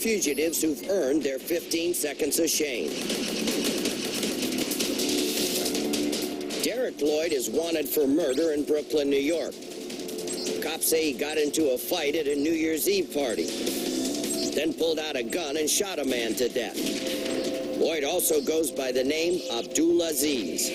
fugitives who've earned their 15 seconds of shame. Derek Lloyd is wanted for murder in Brooklyn, New York. Cops say he got into a fight at a New Year's Eve party, then pulled out a gun and shot a man to death. Lloyd also goes by the name Abdulaziz.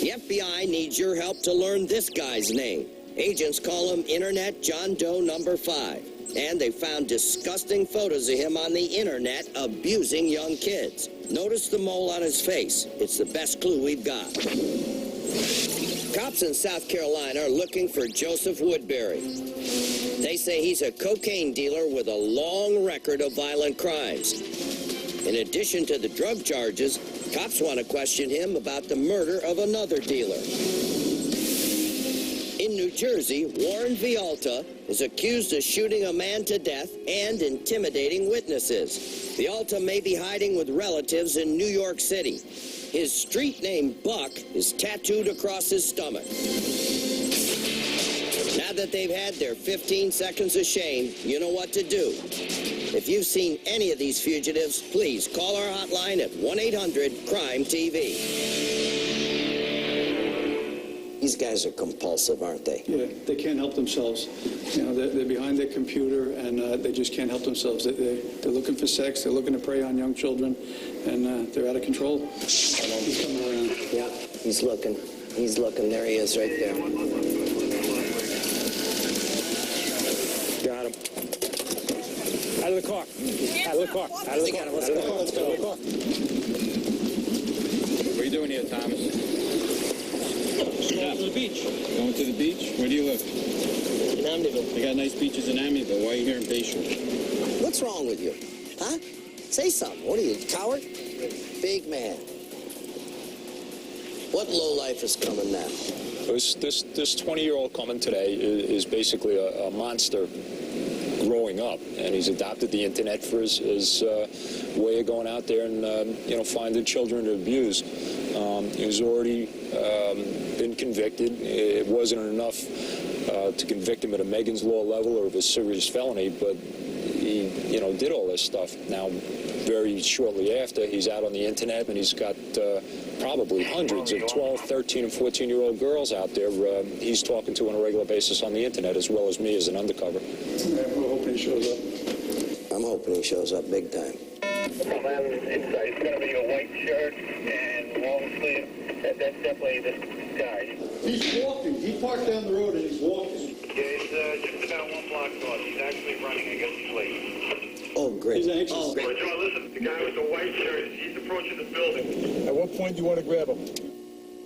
The FBI needs your help to learn this guy's name. Agents call him Internet John Doe number 5. And they found disgusting photos of him on the internet abusing young kids. Notice the mole on his face. It's the best clue we've got. Cops in South Carolina are looking for Joseph Woodbury. They say he's a cocaine dealer with a long record of violent crimes. In addition to the drug charges, cops want to question him about the murder of another dealer. In New Jersey, Warren Vialta is accused of shooting a man to death and intimidating witnesses. Vialta may be hiding with relatives in New York City. His street name, Buck, is tattooed across his stomach. Now that they've had their 15 seconds of shame, you know what to do. If you've seen any of these fugitives, please call our hotline at 1-800-CRIME-TV. These guys are compulsive, aren't they? Yeah, they can't help themselves. You know, they're behind their computer, and they just can't help themselves. They're looking for sex. They're looking to prey on young children, and they're out of control. He's coming around. Yeah, he's looking. He's looking. There he is, right there. Got him. Out of the car. Out of the car. Out of the car. Let's go. Let's go. What are you doing here, Thomas? Going to the beach. Going to the beach? Where do you live? In Amityville. They got nice beaches in Amityville. Why are you here in Bayshore? What's wrong with you? Huh? Say something. What are you, coward? Big man. What lowlife is coming now? This 20-year-old coming today is basically a monster growing up, and he's adopted the internet for his way of going out there and finding children to abuse. He's already been convicted. It wasn't enough to convict him at a Megan's Law level or of a serious felony, but he did all this stuff. Now, very shortly after, he's out on the internet, and he's got probably hundreds of 12, 13, and 14-year-old girls out there he's talking to on a regular basis on the internet, as well as me as an undercover. We're hoping he shows up. I'm hoping he shows up big time. It's going to be a white shirt and long sleeve. That's definitely this guy. He's walking. He parked down the road, and he's walking. Yeah, he's just about 1 block north. He's actually running. I guess he's late. Oh, great. He's anxious. Oh, great. John, listen, the guy with the white shirt, he's approaching the building. At what point do you want to grab him?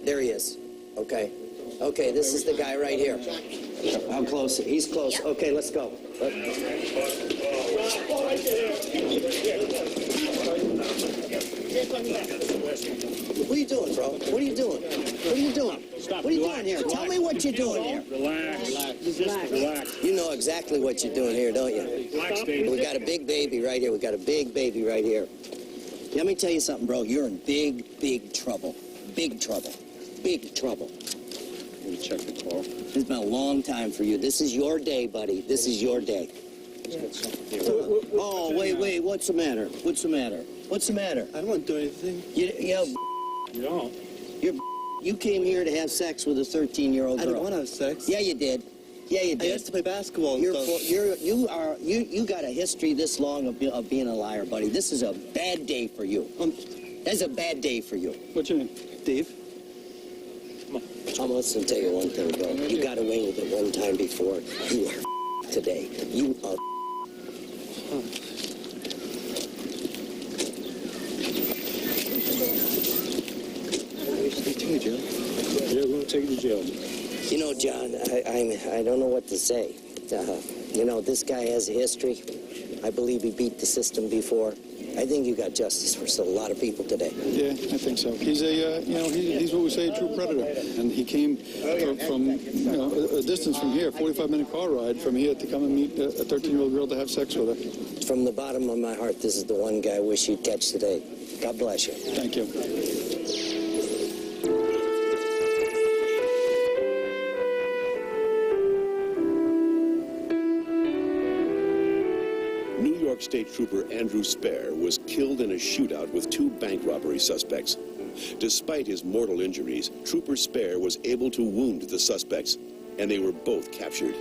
There he is. Okay. Okay, this is the guy right here. How close? He's close. Okay, let's go. What are you doing, bro? What are you doing? What are you doing? Stop. What are you doing here? Tell me what you're doing here. Relax. Relax. You know exactly what you're doing here, don't you? Relax, baby. We got a big baby right here. We got a big baby right here. Let me tell you something, bro. You're in big, big trouble. Big trouble. Big trouble. Let me check the car. It's been a long time for you. This is your day, buddy. This is your day. Oh, wait. What's the matter? What's the matter? What's the matter? I don't want to do anything. You don't. You came here to have sex with a 13-year-old girl. I didn't want to have sex. Yeah, you did. Yeah, you did. I used to play basketball and You got a history this long of being a liar, buddy. This is a bad day for you. That's a bad day for you. What's your name? Dave? I'm listening to tell you one thing, bro. You got away with it one time before. You are today. You are Take me to jail. Yeah, we're going to take you to jail. You know, John, I don't know what to say. This guy has a history. I believe he beat the system before. I think you got justice for a lot of people today. Yeah, I think so. He's he's what we say, a true predator. And he came from a distance from here, 45-minute car ride from here to come and meet a 13-year-old girl to have sex with her. From the bottom of my heart, this is the one guy I wish you'd catch today. God bless you. Thank you. York State Trooper Andrew Spare was killed in a shootout with 2 bank robbery suspects. Despite his mortal injuries, Trooper Spare was able to wound the suspects, and they were both captured.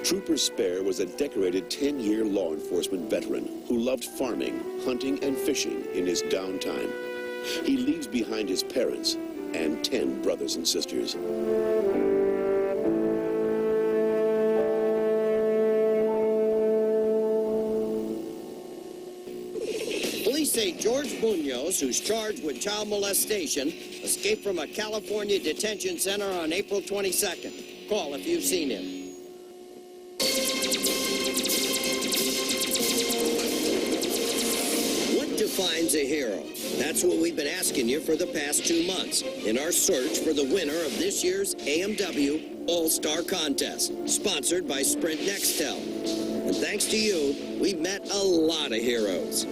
Trooper Spare was a decorated 10-year law enforcement veteran who loved farming, hunting, and fishing in his downtime. He leaves behind his parents and 10 brothers and sisters. Police say George Munoz, who's charged with child molestation, escaped from a California detention center on April 22nd. Call if you've seen him. What defines a hero? That's what we've been asking you for the past 2 months in our search for the winner of this year's AMW All-Star Contest, sponsored by Sprint Nextel. And thanks to you, we've met a lot of heroes.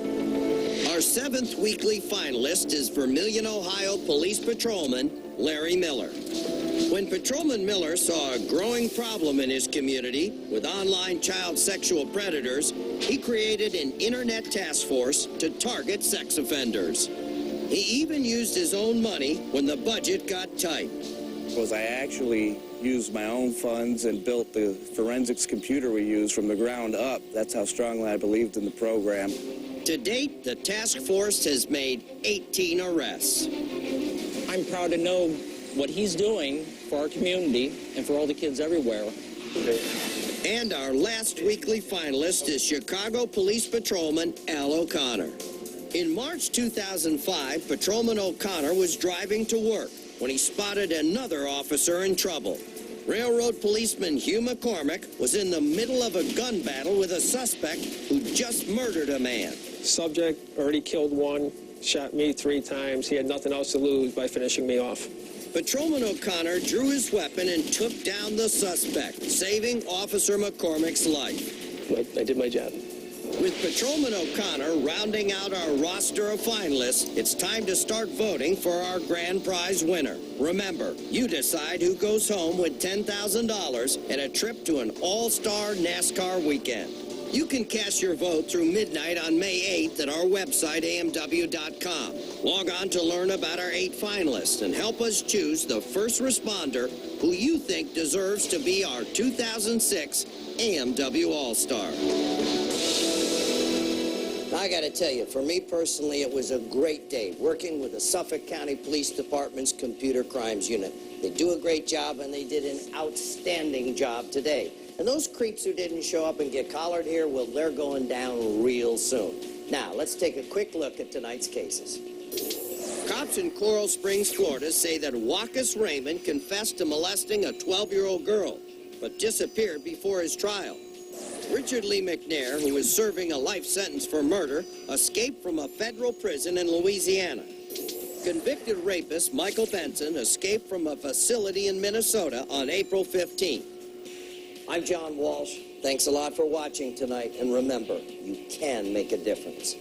Our 7th weekly finalist is Vermilion, Ohio Police Patrolman Larry Miller. When Patrolman Miller saw a growing problem in his community with online child sexual predators, he created an internet task force to target sex offenders. He even used his own money when the budget got tight. Was I actually used my own funds and built the forensics computer we use from the ground up. That's how strongly I believed in the program. To date, the task force has made 18 arrests. I'm proud to know what he's doing for our community and for all the kids everywhere. And our last weekly finalist is Chicago Police Patrolman Al O'Connor. In March 2005, Patrolman O'Connor was driving to work when he spotted another officer in trouble. Railroad policeman Hugh McCormick was in the middle of a gun battle with a suspect who just murdered a man. Subject already killed one, shot me 3 times. He had nothing else to lose by finishing me off. Patrolman O'Connor drew his weapon and took down the suspect, saving Officer McCormick's life. I did my job. With Patrolman O'Connor rounding out our roster of finalists, it's time to start voting for our grand prize winner. Remember, you decide who goes home with $10,000 and a trip to an all-star NASCAR weekend. You can cast your vote through midnight on May 8th at our website, amw.com. Log on to learn about our 8 finalists and help us choose the first responder who you think deserves to be our 2006 AMW All-Star. I got to tell you, for me personally, it was a great day working with the Suffolk County Police Department's Computer Crimes Unit. They do a great job, and they did an outstanding job today. And those creeps who didn't show up and get collared here, well, they're going down real soon. Now, let's take a quick look at tonight's cases. Cops in Coral Springs, Florida, say that Wacus Raymond confessed to molesting a 12-year-old girl, but disappeared before his trial. Richard Lee McNair, who was serving a life sentence for murder, escaped from a federal prison in Louisiana. Convicted rapist Michael Benson escaped from a facility in Minnesota on April 15th. I'm John Walsh. Thanks a lot for watching tonight, and remember, you can make a difference.